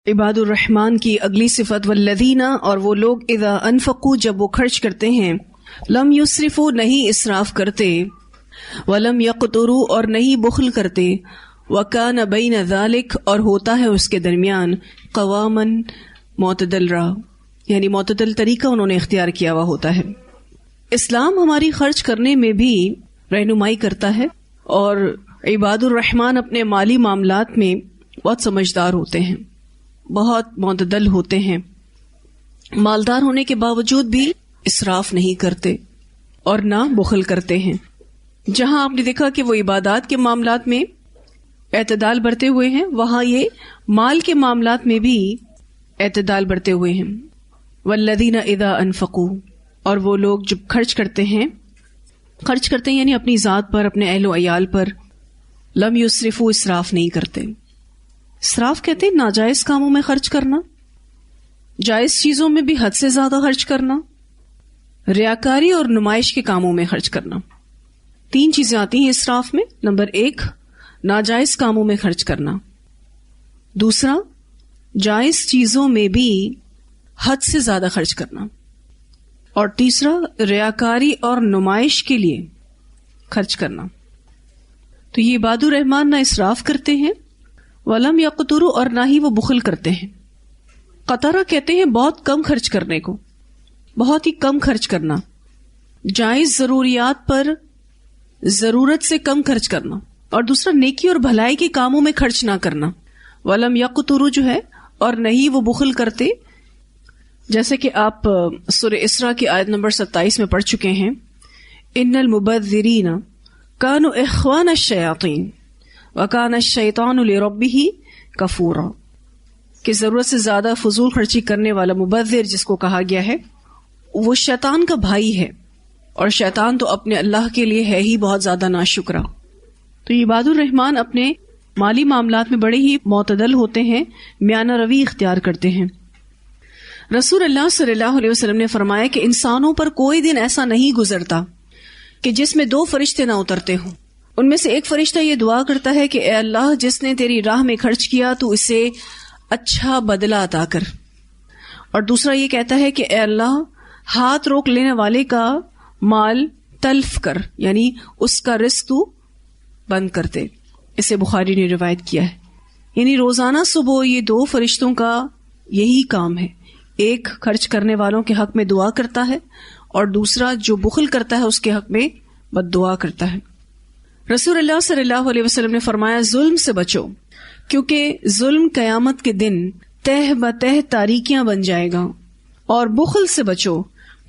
عباد الرحمن کی اگلی صفت والذین، اور وہ لوگ اذا انفقوا، جب وہ خرچ کرتے ہیں، لم یسرفوا، نہیں اسراف کرتے، ولم یقتروا، اور نہیں بخل کرتے، وکان بین ذلک، اور ہوتا ہے اس کے درمیان، قواما، معتدل راہ، یعنی معتدل طریقہ انہوں نے اختیار کیا ہوا ہوتا ہے۔ اسلام ہماری خرچ کرنے میں بھی رہنمائی کرتا ہے، اور عباد الرحمن اپنے مالی معاملات میں بہت سمجھدار ہوتے ہیں، بہت معتدل ہوتے ہیں، مالدار ہونے کے باوجود بھی اسراف نہیں کرتے اور نہ بخل کرتے ہیں۔ جہاں آپ نے دیکھا کہ وہ عبادات کے معاملات میں اعتدال برتے ہوئے ہیں، وہاں یہ مال کے معاملات میں بھی اعتدال برتے ہوئے ہیں۔ والذین اذا انفقوا، اور وہ لوگ جب خرچ کرتے ہیں یعنی اپنی ذات پر، اپنے اہل و عیال پر، لم یسرفوا، اسراف نہیں کرتے۔ اسراف کہتے ہیں ناجائز کاموں میں خرچ کرنا، جائز چیزوں میں بھی حد سے زیادہ خرچ کرنا، ریاکاری اور نمائش کے کاموں میں خرچ کرنا۔ تین چیزیں آتی ہیں اسراف میں۔ نمبر 1، ناجائز کاموں میں خرچ کرنا، دوسرا جائز چیزوں میں بھی حد سے زیادہ خرچ کرنا، اور تیسرا ریاکاری اور نمائش کے لیے خرچ کرنا۔ تو یہ عباد الرحمن نہ اسراف کرتے ہیں، ولم یقتروا، اور نہ ہی وہ بخل کرتے ہیں۔ قطرہ کہتے ہیں بہت کم خرچ کرنے کو، بہت ہی کم خرچ کرنا، جائز ضروریات پر ضرورت سے کم خرچ کرنا، اور دوسرا نیکی اور بھلائی کے کاموں میں خرچ نہ کرنا۔ ولم یقتروا جو ہے، اور نہیں وہ بخل کرتے، جیسے کہ آپ سورہ اسراء کی آیت نمبر 27 میں پڑھ چکے ہیں، ان المبذرین کانوا اخوان الشیاطین وکان الشیطان لربہ کفورا، کہ ضرورت سے زیادہ فضول خرچی کرنے والا مبذر جس کو کہا گیا ہے، وہ شیطان کا بھائی ہے، اور شیطان تو اپنے اللہ کے لیے ہے ہی بہت زیادہ ناشکرا۔ تو یہ عباد الرحمن اپنے مالی معاملات میں بڑے ہی معتدل ہوتے ہیں، میانہ روی اختیار کرتے ہیں۔ رسول اللہ صلی اللہ علیہ وسلم نے فرمایا کہ انسانوں پر کوئی دن ایسا نہیں گزرتا کہ جس میں 2 فرشتے نہ اترتے ہوں۔ ان میں سے ایک فرشتہ یہ دعا کرتا ہے کہ اے اللہ، جس نے تیری راہ میں خرچ کیا تو اسے اچھا بدلہ عطا کر، اور دوسرا یہ کہتا ہے کہ اے اللہ، ہاتھ روک لینے والے کا مال تلف کر، یعنی اس کا رزق تو بند کر دے۔ اسے بخاری نے روایت کیا ہے۔ یعنی روزانہ صبح یہ 2 فرشتوں کا یہی کام ہے، ایک خرچ کرنے والوں کے حق میں دعا کرتا ہے، اور دوسرا جو بخل کرتا ہے اس کے حق میں بد دعا کرتا ہے۔ رسول اللہ صلی اللہ علیہ وسلم نے فرمایا ظلم سے بچو، کیونکہ ظلم قیامت کے دن تہ بتہ تاریکیاں بن جائے گا، اور بخل سے بچو،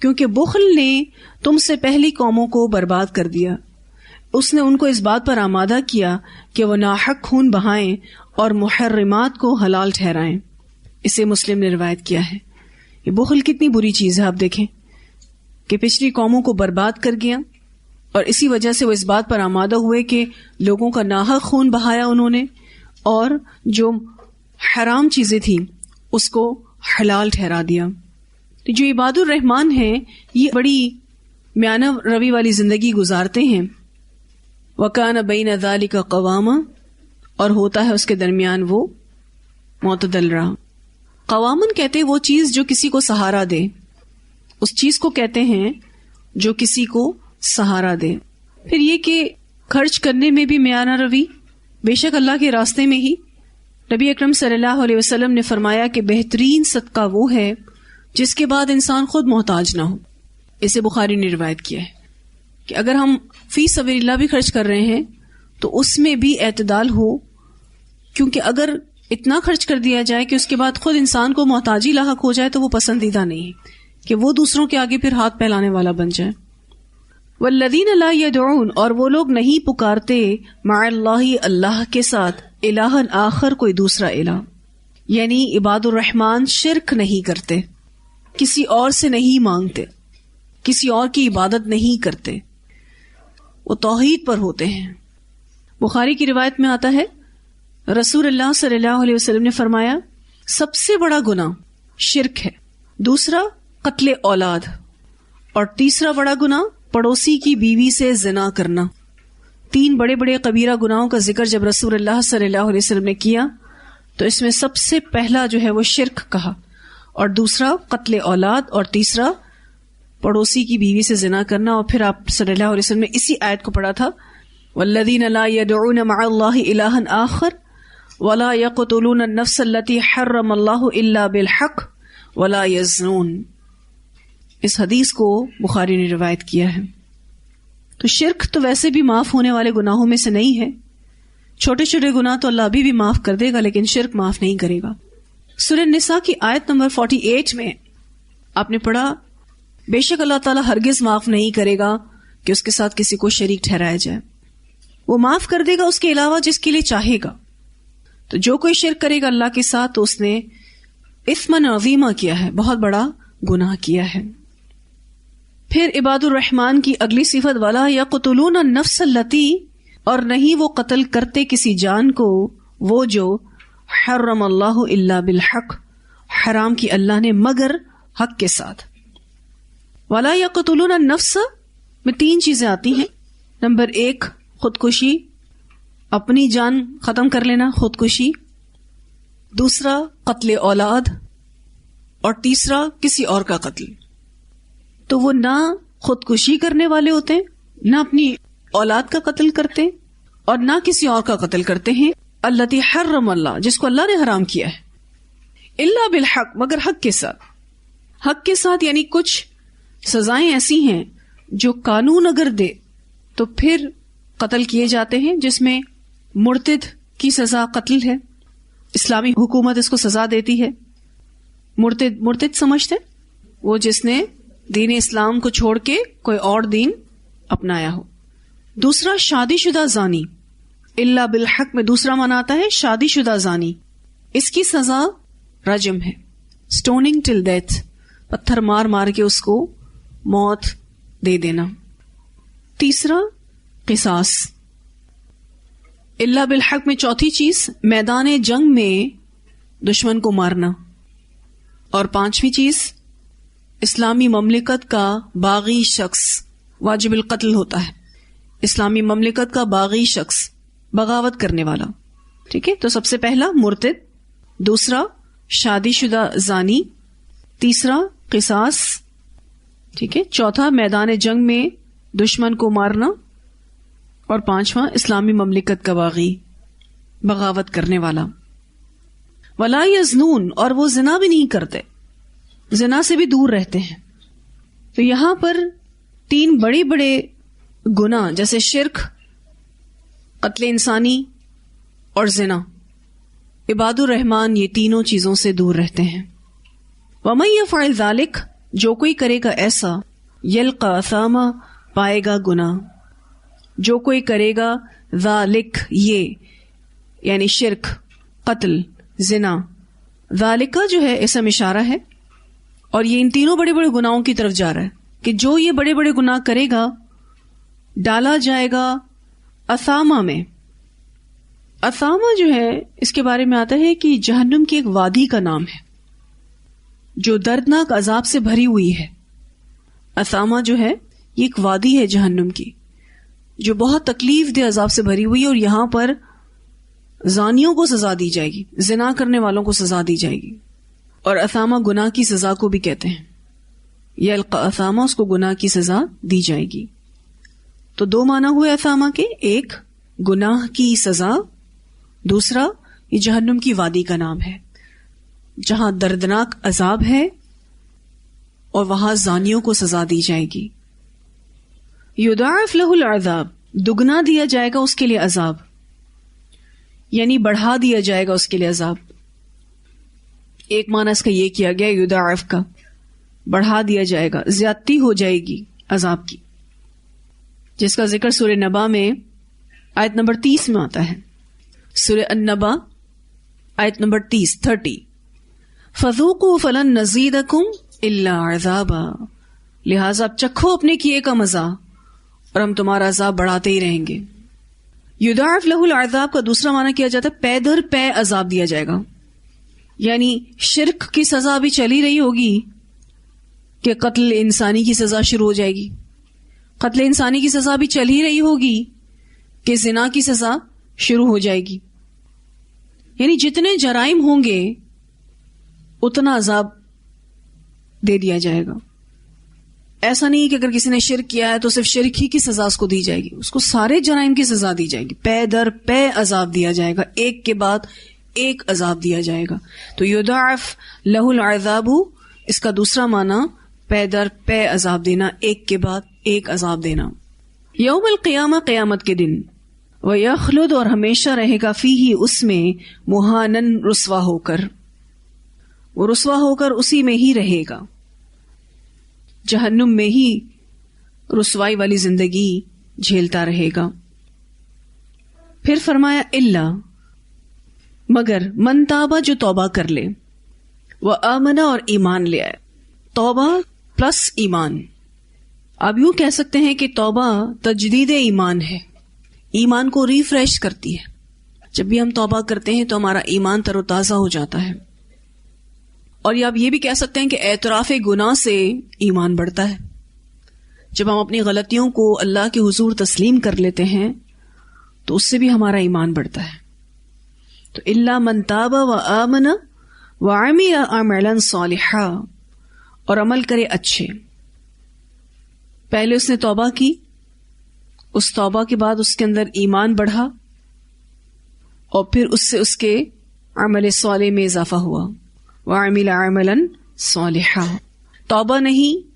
کیونکہ بخل نے تم سے پہلی قوموں کو برباد کر دیا۔ اس نے ان کو اس بات پر آمادہ کیا کہ وہ ناحق خون بہائیں اور محرمات کو حلال ٹھہرائیں۔ اسے مسلم نے روایت کیا ہے۔ یہ بخل کتنی بری چیز ہے، آپ دیکھیں کہ پچھلی قوموں کو برباد کر گیا، اور اسی وجہ سے وہ اس بات پر آمادہ ہوئے کہ لوگوں کا ناحق خون بہایا انہوں نے، اور جو حرام چیزیں تھیں اس کو حلال ٹھہرا دیا۔ تو جو عباد الرحمن ہیں یہ بڑی میانہ روی والی زندگی گزارتے ہیں۔ وَكَانَ بَيْنَ ذَلِكَ قَوَامًا، اور ہوتا ہے اس کے درمیان وہ معتدل راہ۔ قوامن کہتے ہیں وہ چیز جو کسی کو سہارا دے، اس چیز کو کہتے ہیں جو کسی کو سہارا دے۔ پھر یہ کہ خرچ کرنے میں بھی میانہ روی، بے شک اللہ کے راستے میں ہی نبی اکرم صلی اللہ علیہ وسلم نے فرمایا کہ بہترین صدقہ وہ ہے جس کے بعد انسان خود محتاج نہ ہو۔ اسے بخاری نے روایت کیا ہے کہ اگر ہم فی سبیل اللہ بھی خرچ کر رہے ہیں تو اس میں بھی اعتدال ہو، کیونکہ اگر اتنا خرچ کر دیا جائے کہ اس کے بعد خود انسان کو محتاجی لاحق ہو جائے تو وہ پسندیدہ نہیں ہے کہ وہ دوسروں کے آگے پھر ہاتھ پھیلانے والا بن جائے۔ والذین لا یدعون، اور وہ لوگ نہیں پکارتے مع اللہ، اللہ کے ساتھ، الہا آخر، کوئی دوسرا الہ، یعنی عباد الرحمن شرک نہیں کرتے، کسی اور سے نہیں مانگتے، کسی اور کی عبادت نہیں کرتے، وہ توحید پر ہوتے ہیں۔ بخاری کی روایت میں آتا ہے رسول اللہ صلی اللہ علیہ وسلم نے فرمایا سب سے بڑا گناہ شرک ہے، دوسرا قتل اولاد، اور تیسرا بڑا گناہ پڑوسی کی بیوی سے زنا کرنا۔ 3 بڑے بڑے کبیرہ گناہوں کا ذکر جب رسول اللہ صلی اللہ علیہ وسلم نے کیا تو اس میں سب سے پہلا جو ہے وہ شرک کہا، اور دوسرا قتل اولاد، اور تیسرا پڑوسی کی بیوی سے زنا کرنا. اور پھر آپ صلی اللہ علیہ وسلم نے اسی آیت کو پڑھا تھا، والذین لا يدعون مع اللہ الہا آخر ولا يقتلون النفس التي حرم اللہ الا بالحق ولا يزنون. اس حدیث کو بخاری نے روایت کیا ہے. تو شرک تو ویسے بھی معاف ہونے والے گناہوں میں سے نہیں ہے. چھوٹے چھوٹے گناہ تو اللہ ابھی بھی معاف کر دے گا، لیکن شرک معاف نہیں کرے گا. سورہ نساء کی آیت نمبر 48 میں آپ نے پڑھا، بے شک اللہ تعالیٰ ہرگز معاف نہیں کرے گا کہ اس کے ساتھ کسی کو شریک ٹھہرایا جائے. وہ معاف کر دے گا اس کے علاوہ جس کے لیے چاہے گا. تو جو کوئی شرک کرے گا اللہ کے ساتھ تو اس نے اثمًا عظیمہ کیا ہے، بہت بڑا گناہ کیا ہے. پھر عباد الرحمن کی اگلی صفت ولا یقتلون النفس التی، اور نہیں وہ قتل کرتے کسی جان کو وہ جو حرم اللہ الا بالحق، حرام کی اللہ نے مگر حق کے ساتھ. ولا یقتلون النفس میں 3 چیزیں آتی ہیں. نمبر 1 خودکشی، اپنی جان ختم کر لینا، خودکشی. دوسرا قتل اولاد، اور تیسرا کسی اور کا قتل. تو وہ نہ خودکشی کرنے والے ہوتے ہیں، نہ اپنی اولاد کا قتل کرتے، اور نہ کسی اور کا قتل کرتے ہیں. التی حرم اللہ، جس کو اللہ نے حرام کیا ہے. الا بالحق، مگر حق کے ساتھ. حق کے ساتھ یعنی کچھ سزائیں ایسی ہیں جو قانون اگر دے تو پھر قتل کیے جاتے ہیں، جس میں مرتد کی سزا قتل ہے. اسلامی حکومت اس کو سزا دیتی ہے. مرتد سمجھتے وہ جس نے دین اسلام کو چھوڑ کے کوئی اور دین اپنایا ہو. دوسرا شادی شدہ زانی، الا بالحق میں دوسرا معنی آتا ہے شادی شدہ زانی. اس کی سزا رجم ہے، سٹوننگ ٹل ڈیتھ، پتھر مار مار کے اس کو موت دے دینا. تیسرا قصاص. الا بالحق میں چوتھی چیز میدان جنگ میں دشمن کو مارنا. اور 5ویں چیز اسلامی مملکت کا باغی شخص واجب القتل ہوتا ہے. اسلامی مملکت کا باغی شخص، بغاوت کرنے والا. ٹھیک ہے، تو سب سے پہلا مرتد، دوسرا شادی شدہ زانی، تیسرا قصاص، ٹھیک ہے، چوتھا میدان جنگ میں دشمن کو مارنا، اور 5واں اسلامی مملکت کا باغی، بغاوت کرنے والا. ولا یزنون، اور وہ زنا بھی نہیں کرتے، زنا سے بھی دور رہتے ہیں. تو یہاں پر 3 بڑے بڑے گناہ جیسے شرک، قتل انسانی اور زنا، عباد الرحمن یہ تینوں چیزوں سے دور رہتے ہیں. وَمَن يَفْعَلْ ذَلِكَ، جو کوئی کرے گا ایسا، یلقا اثاما، پائے گا گناہ. جو کوئی کرے گا ذالک، یہ یعنی شرک، قتل، زنا. ذالکا جو ہے اسم اشارہ ہے، اور یہ ان تینوں بڑے بڑے گناہوں کی طرف جا رہا ہے کہ جو یہ بڑے بڑے گناہ کرے گا ڈالا جائے گا اثاما میں. اثاما جو ہے اس کے بارے میں آتا ہے کہ جہنم کی ایک وادی کا نام ہے جو دردناک عذاب سے بھری ہوئی ہے. اثاما جو ہے یہ ایک وادی ہے جہنم کی جو بہت تکلیف دہ عذاب سے بھری ہوئی ہے، اور یہاں پر زانیوں کو سزا دی جائے گی، زنا کرنے والوں کو سزا دی جائے گی. اور اثاما گناہ کی سزا کو بھی کہتے ہیں. یلقا اثاما، اس کو گناہ کی سزا دی جائے گی. تو 2 معنی ہوئے اثاما کے، ایک گناہ کی سزا، دوسرا یہ جہنم کی وادی کا نام ہے جہاں دردناک عذاب ہے اور وہاں زانیوں کو سزا دی جائے گی. یضاعف له العذاب، دگنا دیا جائے گا اس کے لیے عذاب، یعنی بڑھا دیا جائے گا اس کے لیے عذاب. ایک معنی اس کا یہ کیا گیا یضاعف کا، بڑھا دیا جائے گا، زیادتی ہو جائے گی عذاب کی، جس کا ذکر سورہ نبا میں آیت نمبر 30 میں آتا ہے. سورہ النبا آیت نمبر 30 فَذُوقُوا فَلَن نَّزِيدَكُمْ إِلَّا عَذَابًا، لہٰذا اب چکھو اپنے کیے کا مزہ اور ہم تمہارا عذاب بڑھاتے ہی رہیں گے. یضاعف لہ العذاب کا دوسرا معنی کیا جاتا ہے پے در پے عذاب دیا جائے گا، یعنی شرک کی سزا بھی چلی رہی ہوگی کہ قتل انسانی کی سزا شروع ہو جائے گی، قتل انسانی کی سزا بھی چل ہی رہی ہوگی کہ زنا کی سزا شروع ہو جائے گی. یعنی جتنے جرائم ہوں گے اتنا عذاب دے دیا جائے گا. ایسا نہیں کہ اگر کسی نے شرک کیا ہے تو صرف شرک ہی کی سزا اس کو دی جائے گی، اس کو سارے جرائم کی سزا دی جائے گی، پے در پے عذاب دیا جائے گا، ایک کے بعد ایک عذاب دیا جائے گا. تو یضاعف لہ العذاب، اس کا دوسرا معنی پے در پے عذاب دینا، ایک کے بعد ایک عذاب دینا. یوم القیامہ، قیامت کے دن، وَيَخْلُدْ، اور ہمیشہ رہے گا، فیہ، اس میں، مہانن، رسوا ہو کر، وہ رسوا ہو کر اسی میں ہی رہے گا، جہنم میں ہی رسوائی والی زندگی جھیلتا رہے گا. پھر فرمایا الا، مگر، من تابا، جو توبہ کر لے، وآمن، اور ایمان لے آئے. توبہ پلس ایمان. آپ یوں کہہ سکتے ہیں کہ توبہ تجدید ایمان ہے، ایمان کو ریفریش کرتی ہے. جب بھی ہم توبہ کرتے ہیں تو ہمارا ایمان تر و تازہ ہو جاتا ہے. اور آپ یہ بھی کہہ سکتے ہیں کہ اعتراف گناہ سے ایمان بڑھتا ہے. جب ہم اپنی غلطیوں کو اللہ کے حضور تسلیم کر لیتے ہیں تو اس سے بھی ہمارا ایمان بڑھتا ہے. تو الا من تاب وآمن وعمل عملا صالحا، اور عمل کرے اچھے. پہلے اس نے توبہ کی، اس توبہ کے بعد اس کے اندر ایمان بڑھا، اور پھر اس سے اس کے عمل صالح میں اضافہ ہوا. وعمل عملا صالحا. توبہ نہیں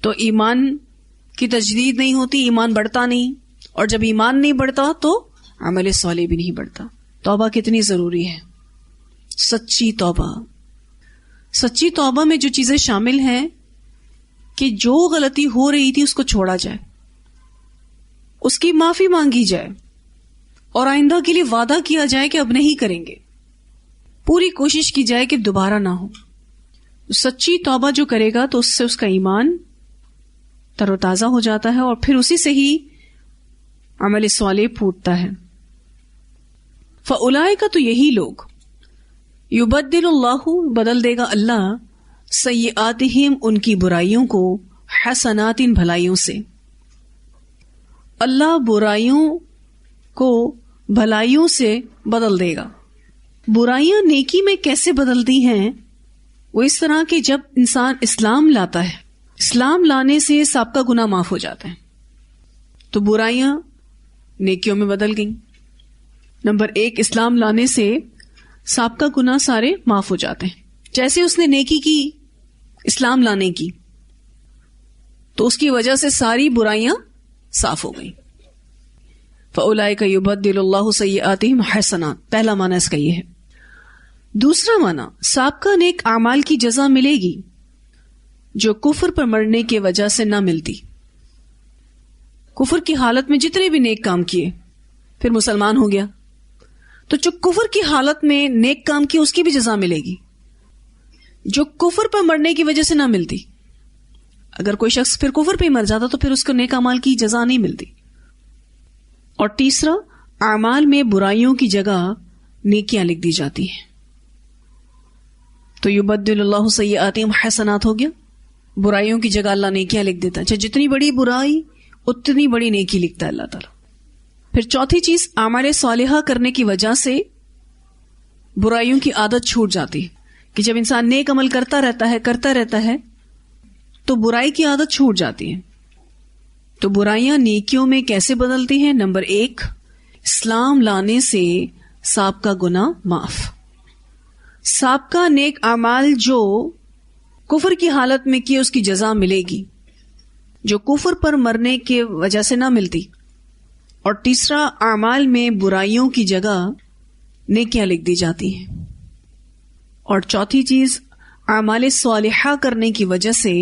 تو ایمان کی تجدید نہیں ہوتی، ایمان بڑھتا نہیں، اور جب ایمان نہیں بڑھتا تو عمل صالح بھی نہیں بڑھتا. توبہ کتنی ضروری ہے. سچی توبہ. سچی توبہ میں جو چیزیں شامل ہیں کہ جو غلطی ہو رہی تھی اس کو چھوڑا جائے، اس کی معافی مانگی جائے، اور آئندہ کے لیے وعدہ کیا جائے کہ اب نہیں کریں گے، پوری کوشش کی جائے کہ دوبارہ نہ ہو. سچی توبہ جو کرے گا تو اس سے اس کا ایمان تر و تازہ ہو جاتا ہے، اور پھر اسی سے ہی عمل صالح پھوٹتا ہے. فَأُولَئِكَ، تو یہی لوگ، یبدل اللہ، بدل دے گا اللہ، سیئاتہم، ان کی برائیوں کو، حسنات، بھلائیوں سے. اللہ برائیوں کو بھلائیوں سے بدل دے گا. برائیاں نیکی میں کیسے بدلتی ہیں؟ وہ اس طرح کہ جب انسان اسلام لاتا ہے، اسلام لانے سے سابقہ گناہ معاف ہو جاتا ہے، تو برائیاں نیکیوں میں بدل گئیں. نمبر 1، اسلام لانے سے سابقہ گناہ سارے معاف ہو جاتے ہیں. جیسے اس نے نیکی کی اسلام لانے کی تو اس کی وجہ سے ساری برائیاں صاف ہو گئیں. فَأُولَئِكَ يُبَدِّلُ اللَّهُ سَيِّئَاتِهِمْ حَسَنَاتٍ، پہلا معنی اس کا یہ ہے. دوسرا معنی، سابقہ نیک اعمال کی جزا ملے گی جو کفر پر مرنے کی وجہ سے نہ ملتی. کفر کی حالت میں جتنے بھی نیک کام کیے، پھر مسلمان ہو گیا تو جو کفر کی حالت میں نیک کام کیے اس کی بھی جزا ملے گی جو کفر پر مرنے کی وجہ سے نہ ملتی. اگر کوئی شخص پھر کفر پہ مر جاتا تو پھر اس کو نیک اعمال کی جزا نہیں ملتی. اور تیسرا، اعمال میں برائیوں کی جگہ نیکیاں لکھ دی جاتی ہیں. تو یبدل اللہ سیئاتہم حسنات ہو گیا، برائیوں کی جگہ اللہ نیکیاں لکھ دیتا ہے. اچھا، جتنی بڑی برائی اتنی بڑی نیکی لکھتا ہے اللہ تعالیٰ. پھر چوتھی چیز، اعمال صالحہ کرنے کی وجہ سے برائیوں کی عادت چھوٹ جاتی ہے کہ جب انسان نیک عمل کرتا رہتا ہے تو برائی کی عادت چھوٹ جاتی ہے. تو برائیاں نیکیوں میں کیسے بدلتی ہیں؟ نمبر 1، اسلام لانے سے سابقہ گناہ معاف. سابقہ نیک اعمال جو کفر کی حالت میں کیے اس کی جزا ملے گی جو کفر پر مرنے کی وجہ سے نہ ملتی. اور تیسرا، اعمال میں برائیوں کی جگہ نیکیاں لکھ دی جاتی ہیں. اور چوتھی چیز، اعمال صالحہ کرنے کی وجہ سے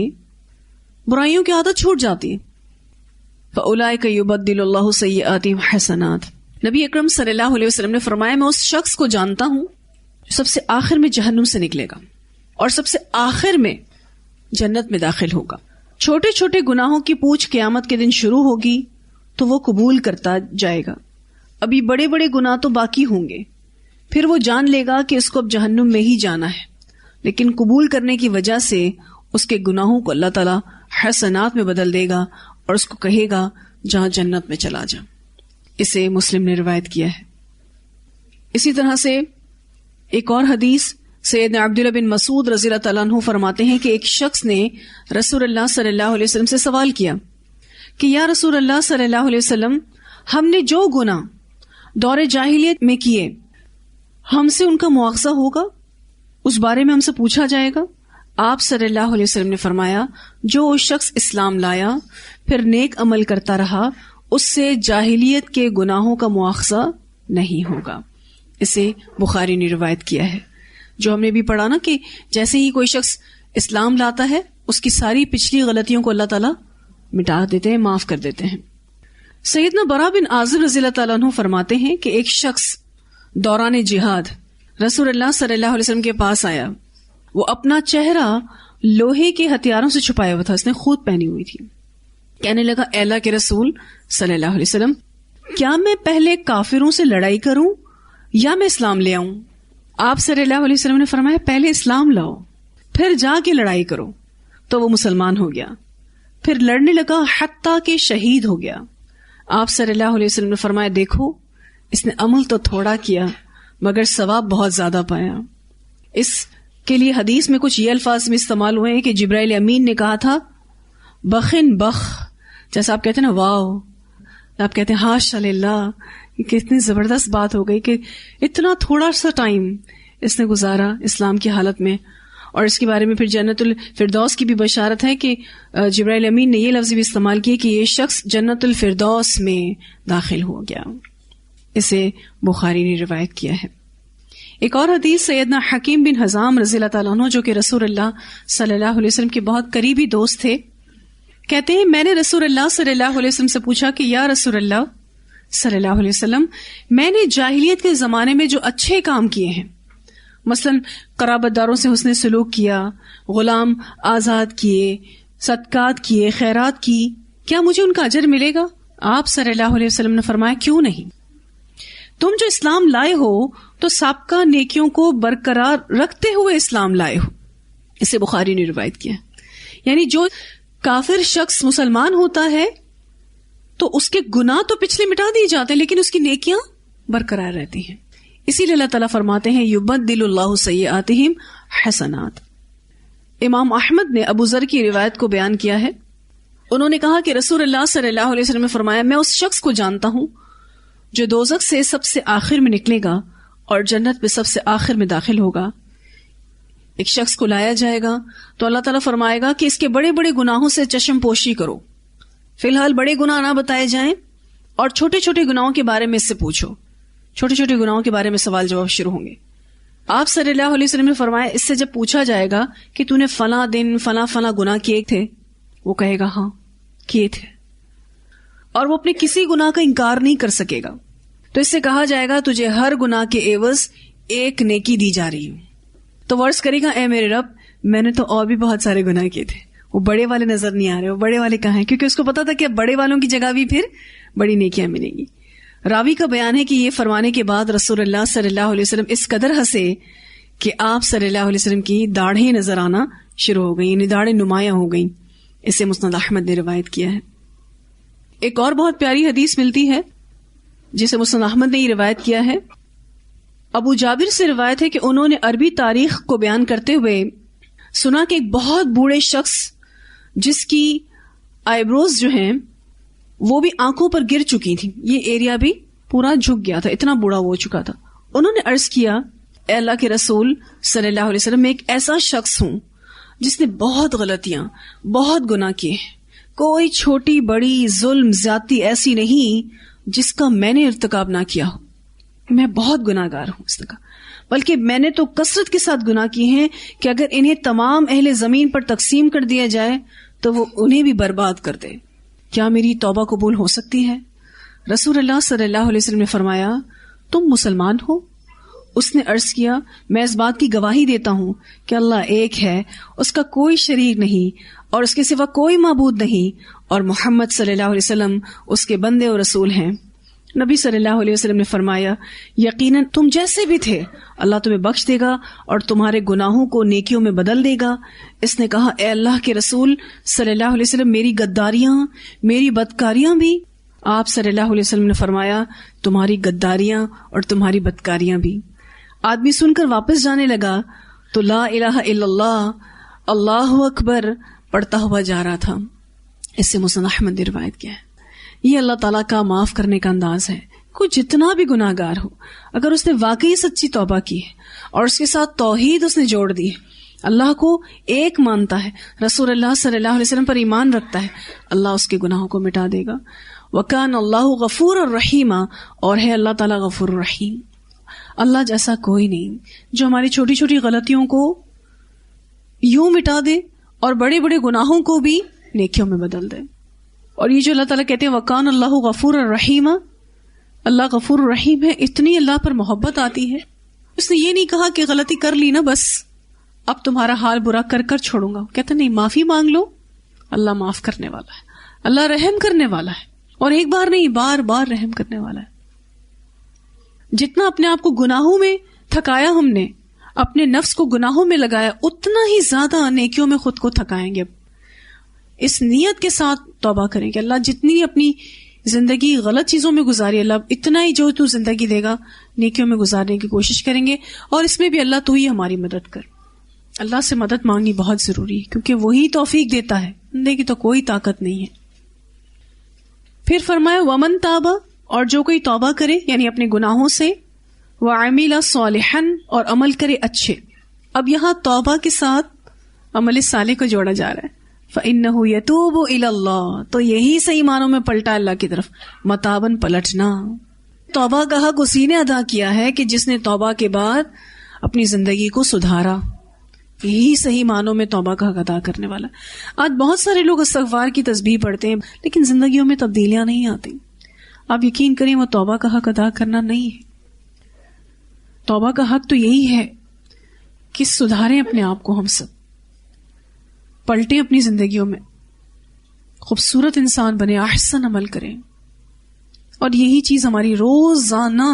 برائیوں کی عادت چھوٹ جاتی ہے. فَأُولَئِكَ يُبَدِّلُ اللَّهُ سَيِّئَاتِهِمْ حَسَنَاتٍ. نبی اکرم صلی اللہ علیہ وسلم نے فرمایا، میں اس شخص کو جانتا ہوں جو سب سے آخر میں جہنم سے نکلے گا اور سب سے آخر میں جنت میں داخل ہوگا. چھوٹے چھوٹے گناہوں کی پوچھ قیامت کے دن شروع ہوگی تو وہ قبول کرتا جائے گا. ابھی بڑے بڑے گناہ تو باقی ہوں گے، پھر وہ جان لے گا کہ اس کو اب جہنم میں ہی جانا ہے، لیکن قبول کرنے کی وجہ سے اس کے گناہوں کو اللہ تعالیٰ حسنات میں بدل دے گا اور اس کو کہے گا جہاں جنت میں چلا جا. اسے مسلم نے روایت کیا ہے. اسی طرح سے ایک اور حدیث سیدنا عبداللہ بن مسعود رضی اللہ تعالیٰ عنہ فرماتے ہیں کہ ایک شخص نے رسول اللہ صلی اللہ علیہ وسلم سے سوال کیا کہ یا رسول اللہ صلی اللہ علیہ وسلم، ہم نے جو گناہ دور جاہلیت میں کیے ہم سے ان کا مواخذہ ہوگا؟ اس بارے میں ہم سے پوچھا جائے گا؟ آپ صلی اللہ علیہ وسلم نے فرمایا جو شخص اسلام لایا پھر نیک عمل کرتا رہا اس سے جاہلیت کے گناہوں کا مواخذہ نہیں ہوگا۔ اسے بخاری نے روایت کیا ہے۔ جو ہم نے بھی پڑھا نا کہ جیسے ہی کوئی شخص اسلام لاتا ہے اس کی ساری پچھلی غلطیوں کو اللہ تعالیٰ مٹا دیتے ہیں، معاف کر دیتے ہیں۔ سیدنا برا بن عازب رضی اللہ تعالیٰ عنہ فرماتے ہیں کہ ایک شخص دوران جہاد رسول اللہ صلی اللہ علیہ وسلم کے پاس آیا، وہ اپنا چہرہ لوہے کے ہتھیاروں سے چھپایا ہوا تھا، اس نے خود پہنی ہوئی تھی۔ کہنے لگا اے اللہ کے رسول صلی اللہ علیہ وسلم، کیا میں پہلے کافروں سے لڑائی کروں یا میں اسلام لے آؤں؟ آپ صلی اللہ علیہ وسلم نے فرمایا پہلے اسلام لاؤ پھر جا کے لڑائی کرو۔ تو وہ مسلمان ہو گیا، پھر لڑنے لگا حتیٰ کہ شہید ہو گیا۔ آپ صلی اللہ علیہ وسلم نے فرمایا دیکھو اس نے عمل تو تھوڑا کیا مگر ثواب بہت زیادہ پایا۔ اس کے لیے حدیث میں کچھ یہ الفاظ میں استعمال ہوئے ہیں کہ جبرائیل امین نے کہا تھا بخن بخ، جیسا آپ کہتے ہیں نا واو، آپ کہتے ہیں حاشا للہ، کتنی زبردست بات ہو گئی کہ اتنا تھوڑا سا ٹائم اس نے گزارا اسلام کی حالت میں۔ اور اس کے بارے میں پھر جنت الفردوس کی بھی بشارت ہے کہ جبرائیل امین نے یہ لفظ بھی استعمال کیے کہ یہ شخص جنت الفردوس میں داخل ہو گیا۔ اسے بخاری نے روایت کیا ہے۔ ایک اور حدیث سیدنا حکیم بن حزام رضی اللہ تعالیٰ عنہ جو کہ رسول اللہ صلی اللہ علیہ وسلم کے بہت قریبی دوست تھے، کہتے ہیں میں نے رسول اللہ صلی اللہ علیہ وسلم سے پوچھا کہ یا رسول اللہ صلی اللہ علیہ وسلم، میں نے جاہلیت کے زمانے میں جو اچھے کام کیے ہیں، مثلاً قرابت داروں سے حسن سلوک کیا، غلام آزاد کیے، صدقات کیے، خیرات کی، کیا مجھے ان کا اجر ملے گا؟ آپ صلی اللہ علیہ وسلم نے فرمایا کیوں نہیں؟ تم جو اسلام لائے ہو تو سابقہ نیکیوں کو برقرار رکھتے ہوئے اسلام لائے ہو۔ اسے بخاری نے روایت کیا۔ یعنی جو کافر شخص مسلمان ہوتا ہے تو اس کے گناہ تو پچھلے مٹا دیے جاتے ہیں لیکن اس کی نیکیاں برقرار رہتی ہیں۔ اسی لیے اللہ تعالیٰ فرماتے ہیں یبدل اللہ سیئاتہم حسنات۔ امام احمد نے ابو ذر کی روایت کو بیان کیا ہے، انہوں نے کہا کہ رسول اللہ صلی اللہ علیہ وسلم نے فرمایا میں اس شخص کو جانتا ہوں جو دوزخ سے سب سے آخر میں نکلے گا اور جنت میں سب سے آخر میں داخل ہوگا۔ ایک شخص کو لایا جائے گا تو اللہ تعالیٰ فرمائے گا کہ اس کے بڑے بڑے گناہوں سے چشم پوشی کرو، فی الحال بڑے گناہ نہ بتائے جائیں اور چھوٹے چھوٹے گناہوں کے بارے میں اس سے پوچھو، چھوٹے چھوٹے گناہوں کے بارے میں سوال جواب شروع ہوں گے۔ آپ صلی اللہ علیہ وسلم نے فرمایا اس سے جب پوچھا جائے گا کہ تو نے فلاں دن فلاں فلاں گناہ کیے تھے، وہ کہے گا ہاں کیے تھے، اور وہ اپنے کسی گناہ کا انکار نہیں کر سکے گا۔ تو اس سے کہا جائے گا تجھے ہر گناہ کے عوض ایک نیکی دی جا رہی ہوں۔ تو ورز کرے گا اے میرے رب میں نے تو اور بھی بہت سارے گناہ کیے تھے، وہ بڑے والے نظر نہیں آ رہے، وہ بڑے والے کہاں ہیں؟ کیونکہ اس کو پتا تھا کہ بڑے والوں کی جگہ بھی پھر بڑی نیکیاں ملیں گی۔ راوی کا بیان ہے کہ یہ فرمانے کے بعد رسول اللہ صلی اللہ علیہ وسلم اس قدر ہنسے کہ آپ صلی اللہ علیہ وسلم کی داڑھیں نظر آنا شروع ہو گئیں، یعنی داڑھیں نمایاں ہو گئیں۔ اسے مسند احمد نے روایت کیا ہے۔ ایک اور بہت پیاری حدیث ملتی ہے جسے مسند احمد نے یہ روایت کیا ہے۔ ابو جابر سے روایت ہے کہ انہوں نے عربی تاریخ کو بیان کرتے ہوئے سنا کہ ایک بہت بوڑھے شخص جس کی آئیبروز جو ہیں وہ بھی آنکھوں پر گر چکی تھی، یہ ایریا بھی پورا جھک گیا تھا، اتنا بوڑھا ہو چکا تھا۔ انہوں نے عرض کیا اے اللہ کے رسول صلی اللہ علیہ وسلم میں ایک ایسا شخص ہوں جس نے بہت غلطیاں بہت گناہ کیے ہیں، کوئی چھوٹی بڑی ظلم زیادتی ایسی نہیں جس کا میں نے ارتکاب نہ کیا ہو، میں بہت گناہ گار ہوں اس نے کہا، بلکہ میں نے تو کثرت کے ساتھ گناہ کیے ہیں کہ اگر انہیں تمام اہل زمین پر تقسیم کر دیا جائے تو وہ انہیں بھی برباد کر دے، کیا میری توبہ قبول ہو سکتی ہے؟ رسول اللہ صلی اللہ علیہ وسلم نے فرمایا تم مسلمان ہو؟ اس نے عرض کیا میں اس بات کی گواہی دیتا ہوں کہ اللہ ایک ہے، اس کا کوئی شریک نہیں اور اس کے سوا کوئی معبود نہیں، اور محمد صلی اللہ علیہ وسلم اس کے بندے اور رسول ہیں۔ نبی صلی اللہ علیہ وسلم نے فرمایا یقیناً تم جیسے بھی تھے اللہ تمہیں بخش دے گا اور تمہارے گناہوں کو نیکیوں میں بدل دے گا۔ اس نے کہا اے اللہ کے رسول صلی اللہ علیہ وسلم میری غداریاں میری بدکاریاں بھی؟ آپ صلی اللہ علیہ وسلم نے فرمایا تمہاری غداریاں اور تمہاری بدکاریاں بھی۔ آدمی سن کر واپس جانے لگا تو لا الہ الا اللہ اللہ اکبر پڑھتا ہوا جا رہا تھا. اس سے مسند احمد نے روایت کیا ہے. یہ اللہ تعالیٰ کا معاف کرنے کا انداز ہے. کوئی جتنا بھی گناہ گار ہو، اگر اس نے واقعی سچی توبہ کی ہے اور اس کے ساتھ توحید اس نے جوڑ دی ہے، اللہ کو ایک مانتا ہے، رسول اللہ صلی اللہ علیہ وسلم پر ایمان رکھتا ہے، اللہ اس کے گناہوں کو مٹا دے گا. وَكَانَ اللَّهُ غَفُورًا رَحِيمًا، اور ہے اللہ تعالیٰ غفور الرحیم. اللہ جیسا کوئی نہیں جو ہماری چھوٹی چھوٹی غلطیوں کو یوں مٹا دے اور بڑے بڑے گناہوں کو بھی نیکیوں میں بدل دے. اور یہ جو اللہ تعالیٰ کہتے ہیں وَكَانَ اللَّهُ غَفُورًا رَحِيمًا، اللہ غفور الرحیم ہے، اتنی اللہ پر محبت آتی ہے. اس نے یہ نہیں کہا کہ غلطی کر لی نا بس اب تمہارا حال برا کر کر چھوڑوں گا. کہتا نہیں، معافی مانگ لو، اللہ معاف کرنے والا ہے، اللہ رحم کرنے والا ہے، اور ایک بار نہیں بار بار رحم کرنے والا ہے. جتنا اپنے آپ کو گناہوں میں تھکایا ہم نے، اپنے نفس کو گناہوں میں لگایا، اتنا ہی زیادہ نیکیوں میں خود کو تھکائیں گے. اس نیت کے ساتھ توبہ کریں کہ اللہ جتنی اپنی زندگی غلط چیزوں میں گزاری، اللہ اتنا ہی جو تو زندگی دے گا نیکیوں میں گزارنے کی کوشش کریں گے. اور اس میں بھی اللہ تو ہی ہماری مدد کر. اللہ سے مدد مانگنی بہت ضروری ہے کیونکہ وہی توفیق دیتا ہے، بندے کی تو کوئی طاقت نہیں ہے. پھر فرمایا ومن تابا، اور جو کوئی توبہ کرے یعنی اپنے گناہوں سے، وعمل صالحا، اور عمل کرے اچھے. اب یہاں توبہ کے ساتھ عمل صالح کو جوڑا جا رہا ہے. فَإِنَّهُ يَتُوبُ إِلَى اللَّهِ، تو یہی صحیح معنوں میں پلٹا اللہ کی طرف، متابن پلٹنا. توبہ کا حق اسی نے ادا کیا ہے کہ جس نے توبہ کے بعد اپنی زندگی کو سدھارا. یہی صحیح معنوں میں توبہ کا حق ادا کرنے والا. آج بہت سارے لوگ استغفار کی تسبیح پڑھتے ہیں لیکن زندگیوں میں تبدیلیاں نہیں آتی. آپ یقین کریں وہ توبہ کا حق ادا کرنا نہیں ہے. توبہ کا حق تو یہی ہے کہ سدھاریں اپنے آپ کو، ہم سب پلٹیں اپنی زندگیوں میں، خوبصورت انسان بنے، احسن عمل کریں. اور یہی چیز ہماری روزانہ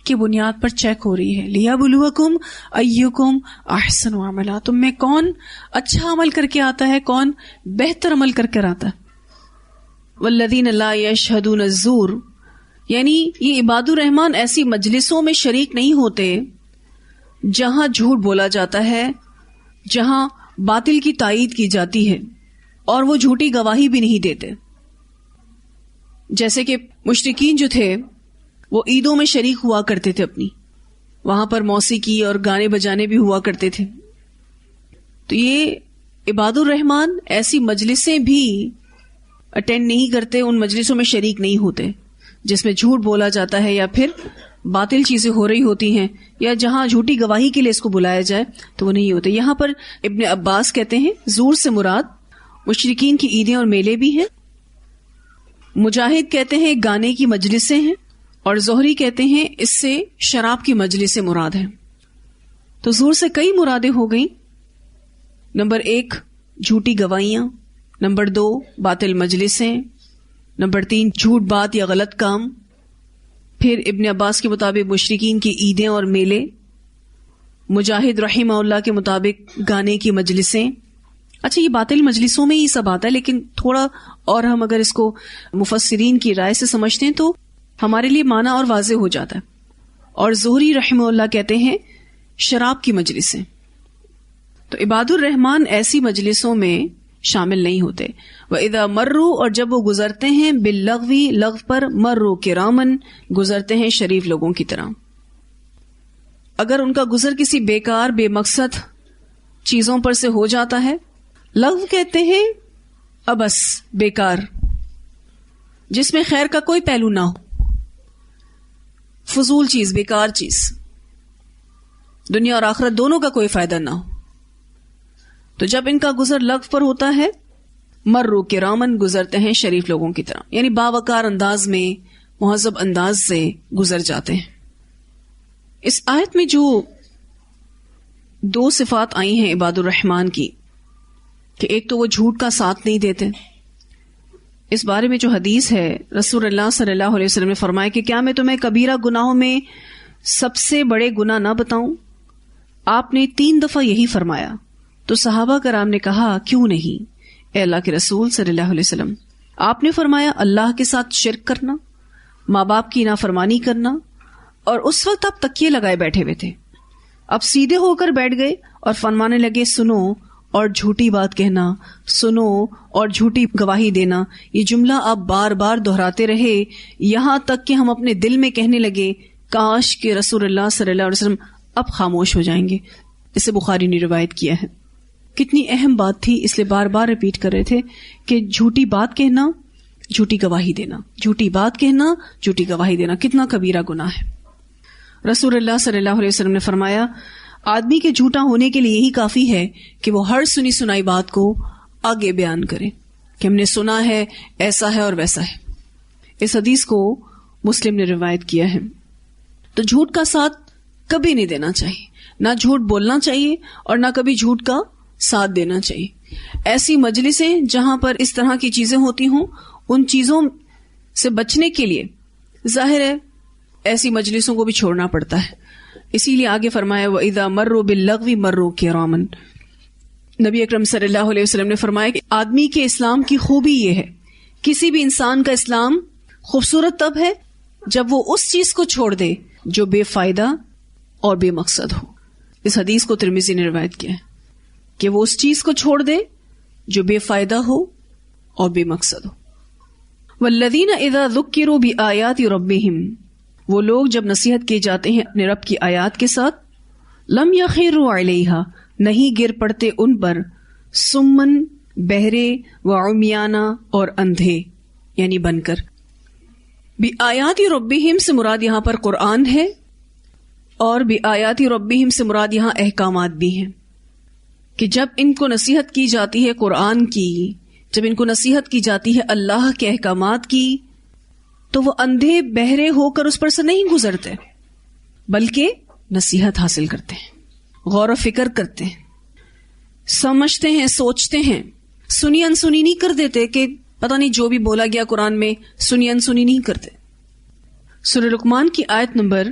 کی بنیاد پر چیک ہو رہی ہے. لِيَبْلُوَكُمْ أَيُّكُمْ أَحْسَنُ عَمَلًا، تم میں کون اچھا عمل کر کے آتا ہے، کون بہتر عمل کر کے آتا ہے. وَالَّذِينَ لَا يَشْهَدُونَ الزُّورَ، یعنی یہ عباد الرحمن ایسی مجلسوں میں شریک نہیں ہوتے جہاں جھوٹ بولا جاتا ہے، جہاں باطل کی تائید کی جاتی ہے، اور وہ جھوٹی گواہی بھی نہیں دیتے. جیسے کہ مشرکین جو تھے وہ عیدوں میں شریک ہوا کرتے تھے اپنی، وہاں پر موسیقی اور گانے بجانے بھی ہوا کرتے تھے. تو یہ عباد الرحمن ایسی مجلسیں بھی اٹینڈ نہیں کرتے، ان مجلسوں میں شریک نہیں ہوتے جس میں جھوٹ بولا جاتا ہے یا پھر باطل چیزیں ہو رہی ہوتی ہیں، یا جہاں جھوٹی گواہی کے لیے اس کو بلایا جائے تو وہ نہیں ہوتے. یہاں پر ابن عباس کہتے ہیں زور سے مراد مشرکین کی عیدیں اور میلے بھی ہیں. مجاہد کہتے ہیں گانے کی مجلسیں ہیں، اور زہری کہتے ہیں اس سے شراب کی مجلسیں مراد ہیں. تو زور سے کئی مرادیں ہو گئیں. نمبر 1 جھوٹی گواہیاں، نمبر 2 باطل مجلسیں، نمبر 3 جھوٹ بات یا غلط کام. پھر ابن عباس کے مطابق مشرکین کی عیدیں اور میلے، مجاہد رحمہ اللہ کے مطابق گانے کی مجلسیں. اچھا یہ باطل مجلسوں میں ہی سب آتا ہے، لیکن تھوڑا اور ہم اگر اس کو مفسرین کی رائے سے سمجھتے ہیں تو ہمارے لیے معنی اور واضح ہو جاتا ہے. اور زہری رحمہ اللہ کہتے ہیں شراب کی مجلسیں. تو عباد الرحمن ایسی مجلسوں میں شامل نہیں ہوتے. وَإِذَا مَرُّوا، اور جب وہ گزرتے ہیں بِاللَّغْوِ، لغو پر، مَرُّوا كِرَامًا، گزرتے ہیں شریف لوگوں کی طرح. اگر ان کا گزر کسی بیکار بے مقصد چیزوں پر سے ہو جاتا ہے، لغو کہتے ہیں ابس، بیکار، جس میں خیر کا کوئی پہلو نہ ہو، فضول چیز، بیکار چیز، دنیا اور آخرت دونوں کا کوئی فائدہ نہ ہو. تو جب ان کا گزر لغو پر ہوتا ہے، مرو کرامن، گزرتے ہیں شریف لوگوں کی طرح، یعنی باوقار انداز میں، مہذب انداز سے گزر جاتے ہیں. اس آیت میں جو 2 صفات آئی ہیں عباد الرحمن کی، کہ ایک تو وہ جھوٹ کا ساتھ نہیں دیتے. اس بارے میں جو حدیث ہے رسول اللہ صلی اللہ علیہ وسلم نے فرمایا کہ کیا میں تمہیں کبیرہ گناہوں میں سب سے بڑے گناہ نہ بتاؤں؟ آپ نے 3 دفعہ یہی فرمایا. تو صحابہ کرام نے کہا کیوں نہیں اے اللہ کے رسول صلی اللہ علیہ وسلم؟ آپ نے فرمایا اللہ کے ساتھ شرک کرنا، ماں باپ کی نافرمانی کرنا، اور اس وقت آپ تکیے لگائے بیٹھے ہوئے تھے، اب سیدھے ہو کر بیٹھ گئے اور فرمانے لگے سنو اور جھوٹی بات کہنا، سنو اور جھوٹی گواہی دینا. یہ جملہ آپ بار بار دہراتے رہے یہاں تک کہ ہم اپنے دل میں کہنے لگے کاش کہ رسول اللہ صلی اللہ علیہ وسلم اب خاموش ہو جائیں گے. اسے بخاری نے روایت کیا ہے. کتنی اہم بات تھی، اس لیے بار بار ریپیٹ کر رہے تھے کہ جھوٹی بات کہنا، جھوٹی گواہی دینا، جھوٹی بات کہنا، جھوٹی گواہی دینا کتنا کبیرہ گناہ ہے. رسول اللہ صلی اللہ علیہ وسلم نے فرمایا آدمی کے جھوٹا ہونے کے لیے یہی کافی ہے کہ وہ ہر سنی سنائی بات کو آگے بیان کرے کہ ہم نے سنا ہے ایسا ہے اور ویسا ہے. اس حدیث کو مسلم نے روایت کیا ہے. تو جھوٹ کا ساتھ کبھی نہیں دینا چاہیے، نہ جھوٹ بولنا چاہیے اور نہ کبھی جھوٹ کا ساتھ دینا چاہیے. ایسی مجلسیں جہاں پر اس طرح کی چیزیں ہوتی ہوں ان چیزوں سے بچنے کے لیے ظاہر ہے ایسی مجلسوں کو بھی چھوڑنا پڑتا ہے. اسی لیے آگے فرمایا وَإِذَا مَرُّوا بِاللَّغْوِ مَرُّوا كِرَامًا. نبی اکرم صلی اللہ علیہ وسلم نے فرمایا کہ آدمی کے اسلام کی خوبی یہ ہے، کسی بھی انسان کا اسلام خوبصورت تب ہے جب وہ اس چیز کو چھوڑ دے جو بے فائدہ اور بے مقصد ہو. اس حدیث کو ترمذی نے روایت کیا ہے کہ وہ اس چیز کو چھوڑ دے جو بے فائدہ ہو اور بے مقصد ہو. وَالَّذِينَ إِذَا ذُكِّرُوا بِآيَاتِ رَبِّهِمْ، وہ لوگ جب نصیحت کیے جاتے ہیں اپنے رب کی آیات کے ساتھ، لم یخروا علیہا، نہیں گر پڑتے ان پر، سمن، بہرے، وعمیانہ، اور اندھے یعنی بن کر. بآیات ربہم سے مراد یہاں پر قرآن ہے اور بآیات ربہم سے مراد یہاں احکامات بھی ہیں کہ جب ان کو نصیحت کی جاتی ہے قرآن کی، جب ان کو نصیحت کی جاتی ہے اللہ کے احکامات کی، تو وہ اندھے بہرے ہو کر اس پر سے نہیں گزرتے بلکہ نصیحت حاصل کرتے ہیں، غور و فکر کرتے ہیں، سمجھتے ہیں، سوچتے ہیں. سنی انسنی نہیں کر دیتے کہ پتہ نہیں جو بھی بولا گیا قرآن میں سنی انسنی نہیں کرتے. سورہ لقمان کی آیت نمبر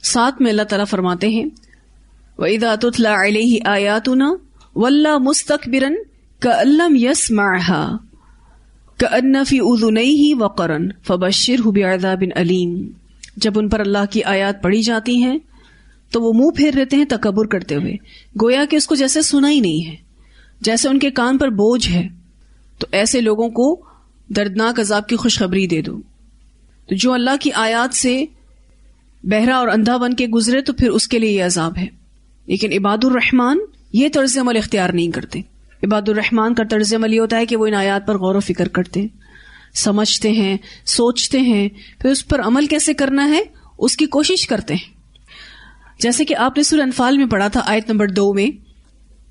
7 میں اللہ تعالیٰ فرماتے ہیں وَإِذَا تُتْلَى عَلَيْهِ آيَاتُنَا وَلَّى مُسْتَكْبِرًا كَأَن لَّمْ يَسْمَعْهَا كَأَنَّ فِي أُذُنَيْهِ وَقْرًا فَبَشِّرْهُ بِعَذَابٍ أَلِيمٍ. جب ان پر اللہ کی آیات پڑھی جاتی ہیں تو وہ منہ پھیر لیتے ہیں تکبر کرتے ہوئے، گویا کہ اس کو جیسے سنا ہی نہیں ہے، جیسے ان کے کان پر بوجھ ہے. تو ایسے لوگوں کو دردناک عذاب کی خوشخبری دے دو. تو جو اللہ کی آیات سے بہرا اور اندھا بن کے گزرے تو پھر اس کے لیے یہ عذاب ہے. لیکن عباد الرحمن یہ طرز عمل اختیار نہیں کرتے. عباد الرحمن کا طرز عمل یہ ہوتا ہے کہ وہ ان آیات پر غور و فکر کرتے ہیں، سمجھتے ہیں، سوچتے ہیں، پھر اس پر عمل کیسے کرنا ہے اس کی کوشش کرتے ہیں. جیسے کہ آپ نے سورہ انفال میں پڑھا تھا آیت نمبر 2 میں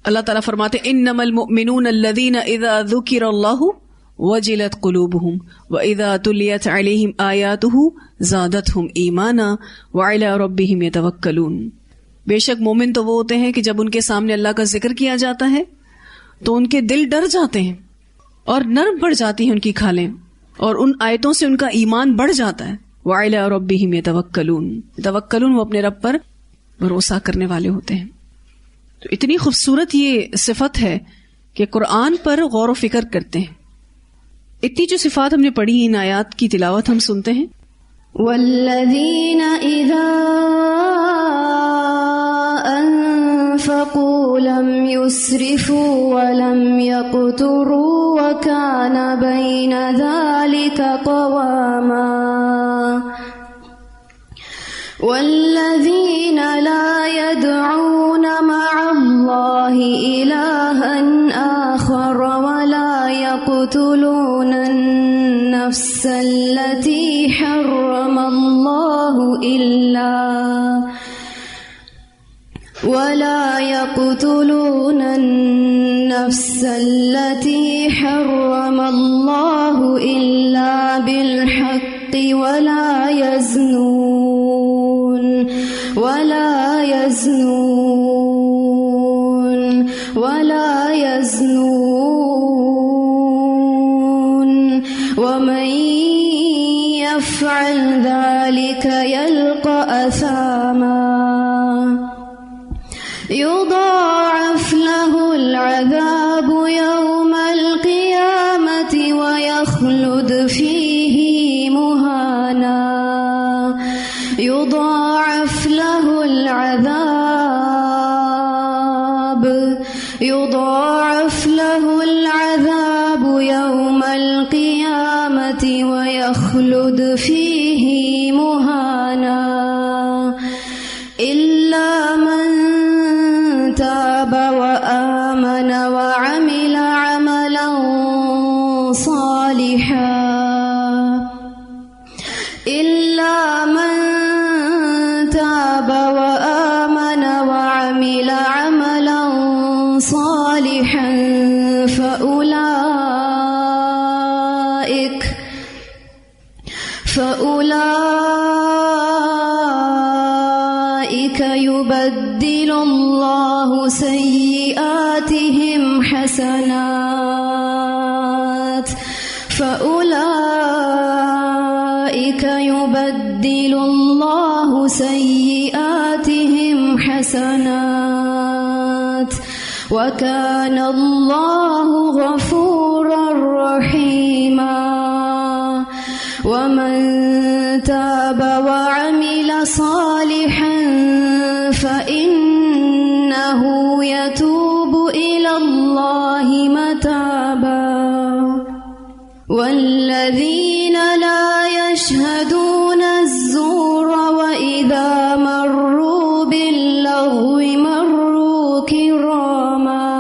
اللہ تعالیٰ فرماتے انما المؤمنون الذین اذا ذکر اللہ وجلت قلوبہم واذا تلیت علیہم آیاتہ زادتہم ایمانا وعلی ربہم یتوکلون. بے شک مومن تو وہ ہوتے ہیں کہ جب ان کے سامنے اللہ کا ذکر کیا جاتا ہے تو ان کے دل ڈر جاتے ہیں اور نرم پڑ جاتی ہیں ان کی کھالیں، اور ان آیتوں سے ان کا ایمان بڑھ جاتا ہے. وعلی ربہم یتوکلون، یتوکلون وہ اپنے رب پر بھروسہ کرنے والے ہوتے ہیں. تو اتنی خوبصورت یہ صفت ہے کہ قرآن پر غور و فکر کرتے ہیں. اتنی جو صفات ہم نے پڑھی ان آیات کی تلاوت ہم سنتے ہیں. والذین اذا انفقوا لم يسرفوا ولم يقتروا وكان بين ذلك قواما والذين لا يدعون مع الله إلها آخر ولا يقتلون النفس التي حرم الله إلا بالحق ولا يزنون ومن يفعل ذلك يلقى أثاما يضاعف له العذاب يوم القيامة ويخلد فيه مهانا. يضاعف العذاب يضاعف له العذاب يوم القيامة ويخلد فيه مهانا إلا من تاب وآمن وعمل عملا صالحا إلا من تاب وآمن وعمل عملا صالحا فأولئك يبدل الله سيئاتهم حسنات فأولئك يبدل الله سيئاتهم حسنات وكان الله غفورا رحيما ومن تاب وعمل صالحا فإنه يتوب إلى الله متابا والذين لا يشهدون الزور وإذا مروا باللغو مروا كراما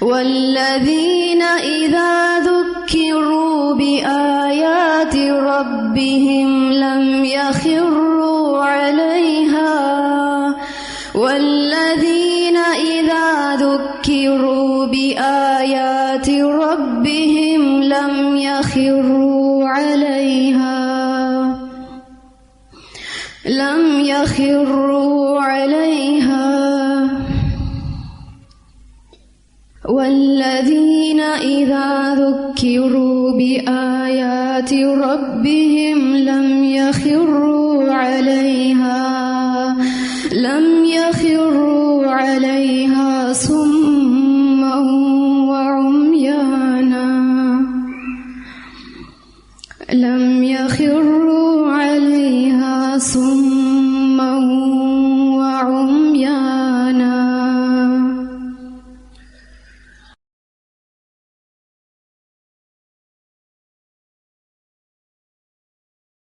والذين إذا ذكروا بآيات ربهم لم يخروا عليها والذين إذا ذكروا بآيات ربهم لم يخروا عليها والذين إذا ذكروا بآيات ربهم لم يخروا عليها صم